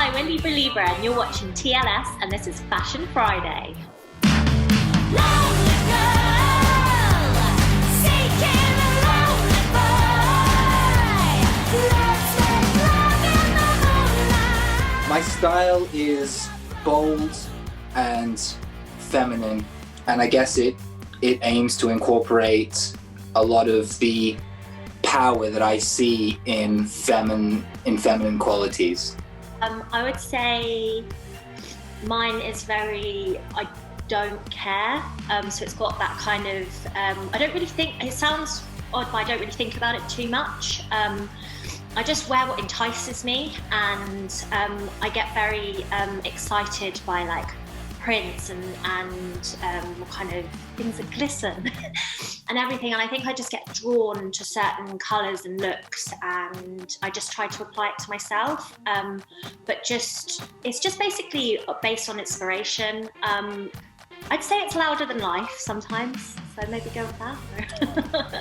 Hi, we're LibraLibra and you're watching TLS and this is Fashion Friday. My style is bold and feminine, and I guess it aims to incorporate a lot of the power that I see in feminine qualities. I would say mine is very, I don't care. So it's got that kind of, I don't really think, it sounds odd, but I don't really think about it too much. I just wear what entices me, and I get very excited by like prints and what kind of things that glisten and everything. And I think I just get drawn to certain colours and looks, and I just try to apply it to myself. But it's just basically based on inspiration. I'd say it's louder than life sometimes, so maybe go with that.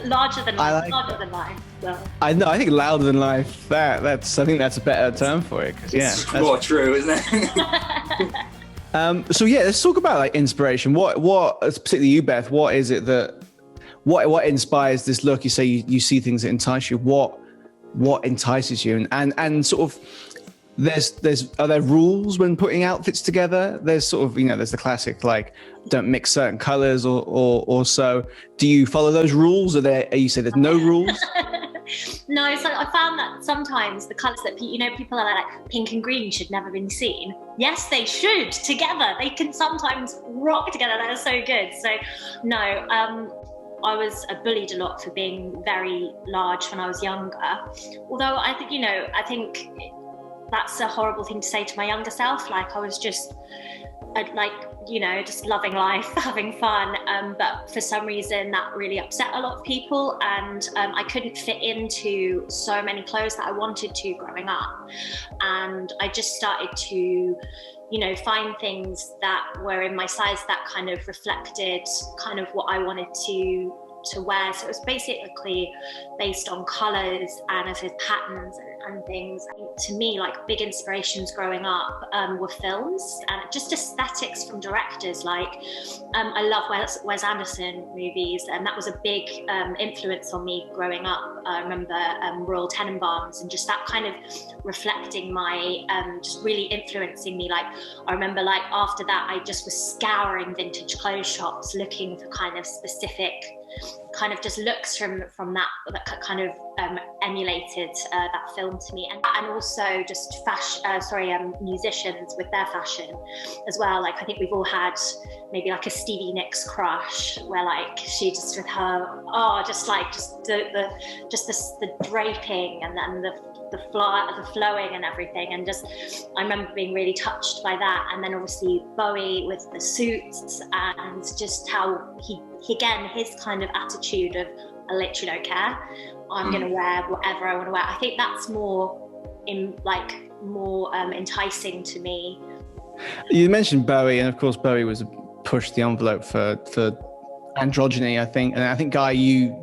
Larger than life. Larger than life. So. I know. I think louder than life. I think that's a better term for it. It's more true, isn't it? So yeah, let's talk about like inspiration. What particularly you, Beth? What is it what inspires this look? You say you see things that entice you. What entices you? And sort of. Are there rules when putting outfits together? There's sort of, there's the classic, like, don't mix certain colors or so. Do you follow those rules? You say there's no rules? No, so I found that sometimes the colors that, people are like pink and green should never be seen. Yes, they should together. They can sometimes rock together. They're so good. So no, I was bullied a lot for being very large when I was younger. Although I think, that's a horrible thing to say to my younger self. Like I was just just loving life, having fun. But for some reason that really upset a lot of people. And I couldn't fit into so many clothes that I wanted to growing up. And I just started to, find things that were in my size that kind of reflected kind of what I wanted to wear. So it was basically based on colours and as patterns and things. To me, like big inspirations growing up were films and just aesthetics from directors. Like I love Wes Anderson movies, and that was a big influence on me growing up. I remember Royal Tenenbaums and just that kind of reflecting my, just really influencing me. Like I remember like after that I just was scouring vintage clothes shops looking for kind of specific kind of just looks from that kind of emulated that film to me, and also just musicians with their fashion as well. Like I think we've all had maybe like a Stevie Nicks crush, where like she just with her the draping and then the flowing and everything, and just I remember being really touched by that. And then obviously Bowie with the suits and just how he again his kind of attitude of I literally don't care, I'm gonna wear whatever I want to wear. I think that's more enticing to me. You mentioned Bowie, and of course Bowie was pushed the envelope for androgyny, I think. And I think Guy, you're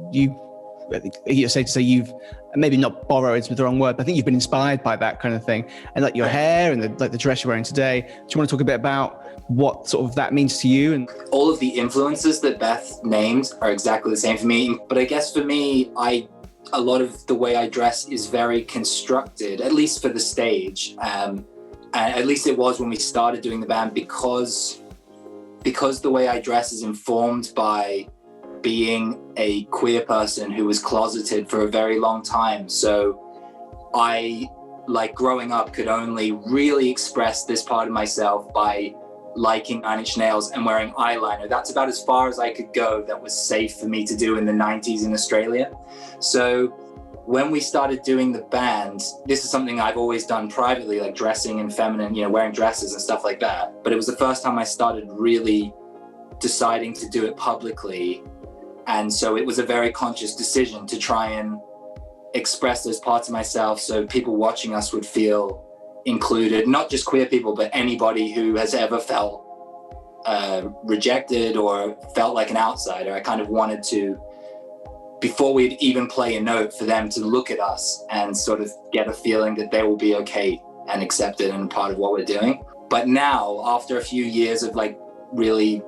safe to say you've maybe not borrowed, it's the wrong word, but I think you've been inspired by that kind of thing, and like your hair and the dress you're wearing today. Do you want to talk a bit about what sort of that means to you? And all of the influences that Beth named are exactly the same for me. But I guess for me, a lot of the way I dress is very constructed, at least for the stage. And at least it was when we started doing the band, because the way I dress is informed by being a queer person who was closeted for a very long time. So I, like growing up, could only really express this part of myself by liking 9 Inch Nails and wearing eyeliner. That's about as far as I could go that was safe for me to do in the 90s in Australia. So when we started doing the band, this is something I've always done privately, like dressing in feminine, wearing dresses and stuff like that. But it was the first time I started really deciding to do it publicly. And so it was a very conscious decision to try and express those parts of myself so people watching us would feel included, not just queer people, but anybody who has ever felt rejected or felt like an outsider. I kind of wanted to, before we'd even play a note, for them to look at us and sort of get a feeling that they will be okay and accepted and part of what we're doing. But now, after a few years of like really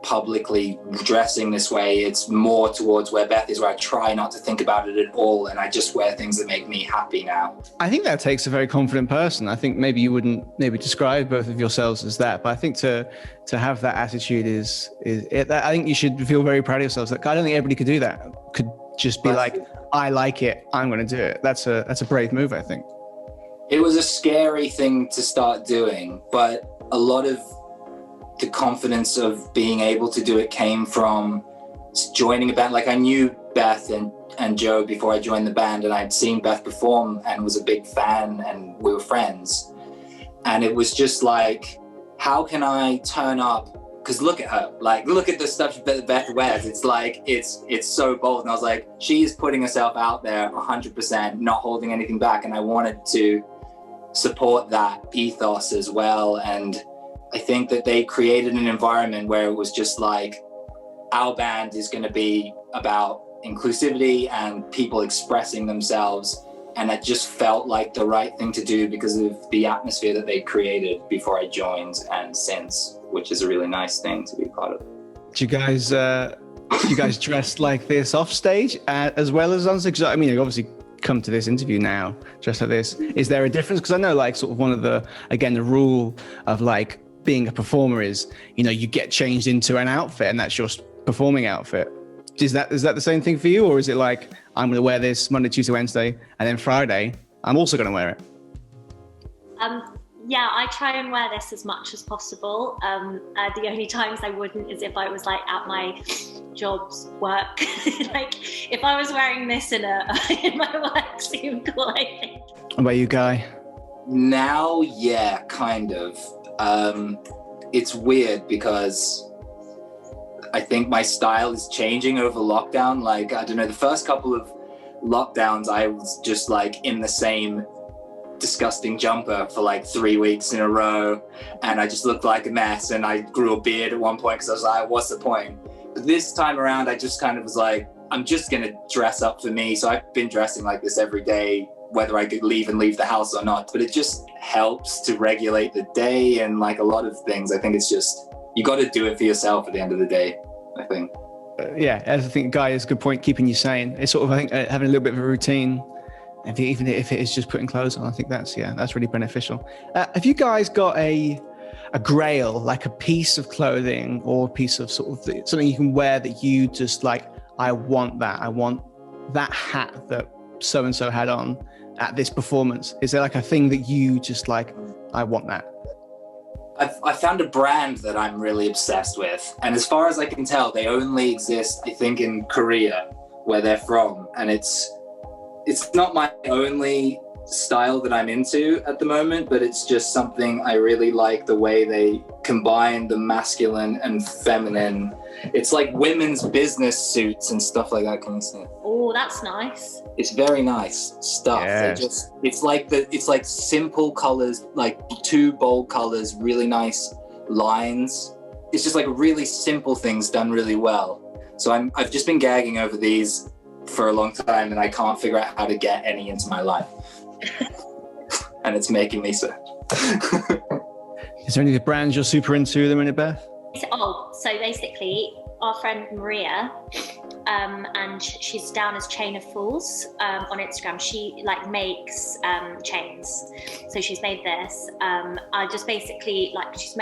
publicly dressing this way, it's more towards where Beth is, where I try not to think about it at all, and I just wear things that make me happy now. I think that takes a very confident person. I think maybe you wouldn't maybe describe both of yourselves as that, but I think to have that attitude is it. I think you should feel very proud of yourselves. Like, I don't think everybody could do that. Could just be like, I like it, I'm going to do it. That's a brave move, I think. It was a scary thing to start doing, but a lot of the confidence of being able to do it came from joining a band. Like, I knew Beth and Joe before I joined the band, and I'd seen Beth perform and was a big fan, and we were friends. And it was just like, how can I turn up? Because look at her, like, look at the stuff that Beth wears. It's like, it's so bold. And I was like, she is putting herself out there 100%, not holding anything back. And I wanted to support that ethos as well. And I think that they created an environment where it was just like, our band is going to be about inclusivity and people expressing themselves. And it just felt like the right thing to do because of the atmosphere that they created before I joined and since, which is a really nice thing to be part of. Do you guys dress like this off stage as well as on stage? I mean, you obviously come to this interview now dressed like this. Is there a difference? Because I know, like, sort of one of the rule of like being a performer is, you know, you get changed into an outfit and that's your performing outfit. Is that the same thing for you, or is it like, I'm going to wear this Monday, Tuesday, Wednesday, and then Friday I'm also going to wear it? Yeah, I try and wear this as much as possible. The only times I wouldn't is if I was like at my job's work. Like, if I was wearing this in my work suit, I think. What about you, Guy? Now, yeah, kind of. It's weird because I think my style is changing over lockdown. Like, I don't know, the first couple of lockdowns, I was just like in the same disgusting jumper for like 3 weeks in a row. And I just looked like a mess. And I grew a beard at one point because I was like, what's the point? But this time around, I just kind of was like, I'm just going to dress up for me. So I've been dressing like this every day, whether I could leave the house or not. But it just helps to regulate the day and like a lot of things. I think it's just, you got to do it for yourself at the end of the day, I think. Yeah, I think Guy is a good point, keeping you sane. It's sort of, I think, having a little bit of a routine, even if it is just putting clothes on, I think that's really beneficial. Have you guys got a grail, like a piece of clothing or a piece of sort of something you can wear that you just like, I want that hat that so-and-so had on at this performance? Is there like a thing that you just like, I want that? I found a brand that I'm really obsessed with. And as far as I can tell, they only exist, I think, in Korea, where they're from. And it's not my only style that I'm into at the moment, but it's just something I really like, the way they combine the masculine and feminine. It's like women's business suits and stuff like that. Can you see it? Oh, that's nice. It's very nice stuff. Yes. It's like simple colors, like 2 bold colors, really nice lines. It's just like really simple things done really well. So I've just been gagging over these for a long time, and I can't figure out how to get any into my life. And it's making me sad. Is there any brands you're super into at the minute, Beth? So basically, our friend Maria, and she's down as Chain of Fools on Instagram. She like makes chains. So she's made this. I just basically she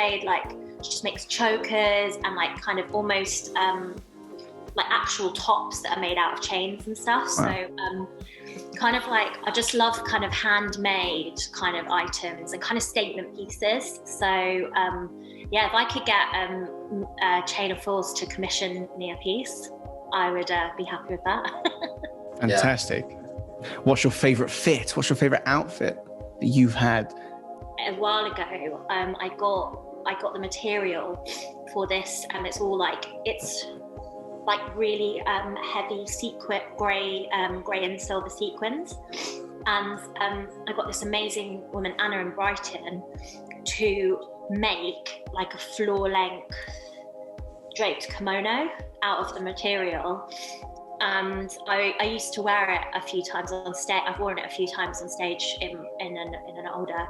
just makes chokers and like kind of almost like actual tops that are made out of chains and stuff. Wow. So kind of like, I just love kind of handmade kind of items and kind of statement pieces. So yeah, if I could get a Chain of Fools to commission me a piece, I would be happy with that. Fantastic. Yeah. What's your favorite fit? What's your favorite outfit that you've had? A while ago, I got the material for this, and it's all like, it's like really heavy sequin, grey and silver sequins. And I got this amazing woman, Anna in Brighton, to make like a floor length draped kimono out of the material. and I used to wear it a few times on stage. I've worn it a few times on stage in an older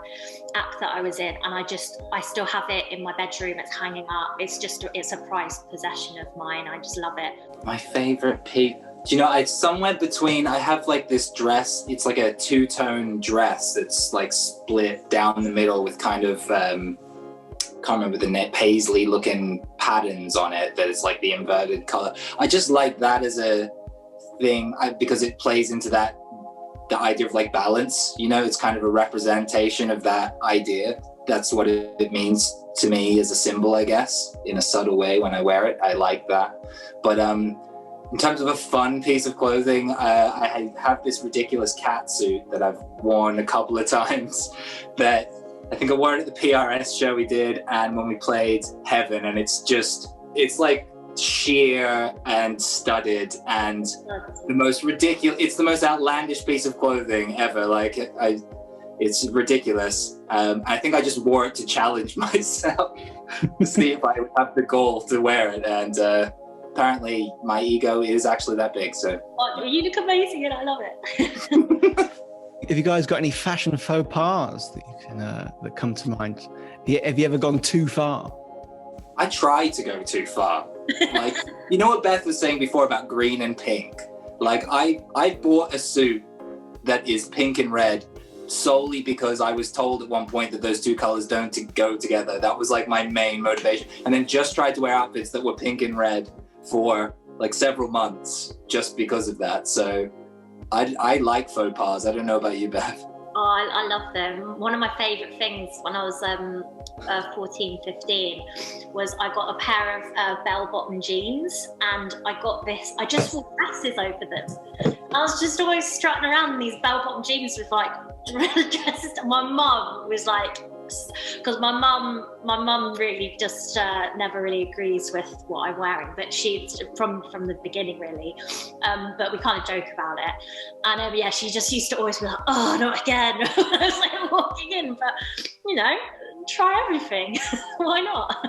act that I was in, and I still have it in my bedroom. It's hanging up. It's a prized possession of mine. I just love it. My favorite piece. Do you know, it's somewhere between, I have like this dress, it's like a two-tone dress that's like split down the middle with kind of, can't remember the name, paisley looking patterns on it that is like the inverted color. I just like that as a thing because it plays into the idea of like balance, you know, it's kind of a representation of that idea. That's what it means to me as a symbol, I guess, in a subtle way when I wear it. I like that. But in terms of a fun piece of clothing, I have this ridiculous cat suit that I've worn a couple of times that I think I wore it at the PRS show we did and when we played Heaven, and it's like sheer and studded and the most ridiculous, it's the most outlandish piece of clothing ever. Like it's ridiculous. I think I just wore it to challenge myself to see if I would have the goal to wear it, and apparently my ego is actually that big. So you look amazing and I love it. Have you guys got any fashion faux pas that you can that come to mind? Have you ever gone too far? I try to go too far. Like, you know what Beth was saying before about green and pink? Like I bought a suit that is pink and red solely because I was told at one point that those two colors don't go together. That was like my main motivation. And then just tried to wear outfits that were pink and red for like several months just because of that. So I like faux pas. I don't know about you, Beth. Oh, I love them. One of my favourite things when I was 14, 15 was I got a pair of bell-bottom jeans, and I just wore dresses over them. I was just always strutting around in these bell-bottom jeans with like dresses. My mum was like, because my mum really just never really agrees with what I'm wearing, but she's from the beginning really, but we kind of joke about it, and yeah, she just used to always be like, oh, not again. I was like walking in, but you know, try everything. Why not?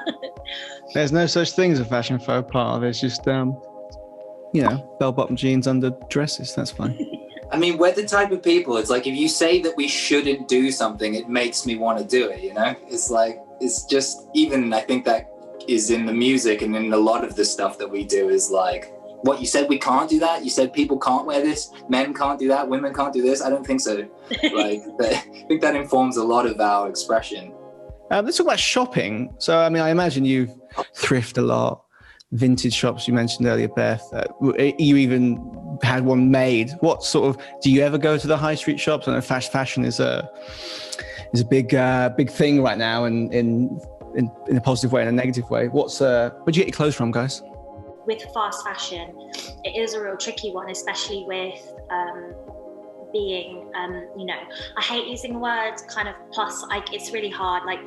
There's no such thing as a fashion faux pas. There's just you know, bell-bottom jeans under dresses. That's fine. I mean, we're the type of people, it's like if you say that we shouldn't do something, it makes me want to do it, you know? It's like, it's just, even I think that is in the music and in a lot of the stuff that we do is like, what, you said we can't do that? You said people can't wear this? Men can't do that? Women can't do this? I don't think so. Like, I think that informs a lot of our expression. Let's talk about shopping. So, I mean, I imagine you thrift a lot. Vintage shops you mentioned earlier, Beth. You even had one made. What sort of, do you ever go to the high street shops? I know fashion is a big thing right now, and in a positive way and a negative way. Where'd you get your clothes from, guys? With fast fashion, it is a real tricky one, especially with being, you know, I hate using the word kind of plus. It's really hard. Like.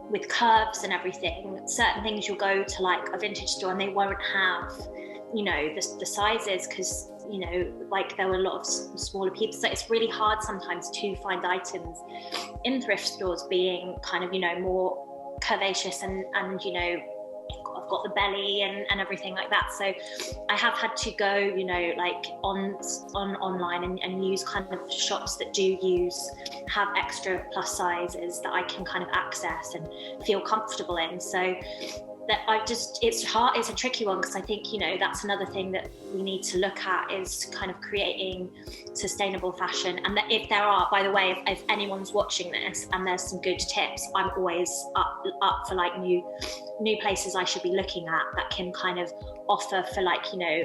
With curves and everything, certain things you'll go to like a vintage store and they won't have, you know, the sizes, because, you know, like there were a lot of smaller people. So it's really hard sometimes to find items in thrift stores being kind of, you know, more curvaceous and you know, I've got the belly and everything like that. So I have had to go, you know, like on online and use kind of shops that have extra plus sizes that I can kind of access and feel comfortable in. So that it's hard, it's a tricky one, because I think, you know, that's another thing that we need to look at is kind of creating sustainable fashion. And that if there are, by the way, if anyone's watching this and there's some good tips, I'm always up for like new places I should be looking at that can kind of offer for like, you know,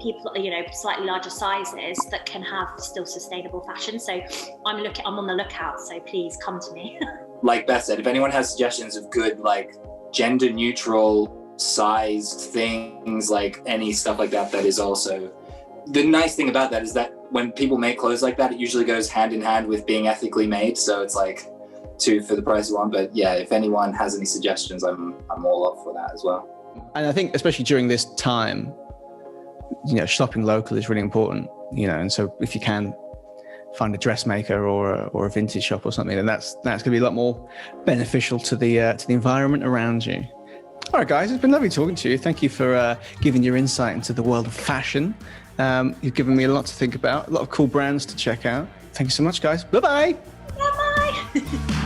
people, you know, slightly larger sizes that can have still sustainable fashion. So I'm on the lookout, so please come to me. Like Beth said, if anyone has suggestions of good like gender neutral sized things, like any stuff like that, that is also the nice thing about that is that when people make clothes like that, it usually goes hand in hand with being ethically made, so it's like two for the price of one. But yeah, if anyone has any suggestions, I'm all up for that as well. And I think especially during this time, you know, shopping local is really important, you know, and so if you can find a dressmaker or a vintage shop or something, then that's going to be a lot more beneficial to the environment around you. All right, guys, it's been lovely talking to you. Thank you for giving your insight into the world of fashion. You've given me a lot to think about, a lot of cool brands to check out. Thank you so much, guys. Bye-bye. Bye-bye.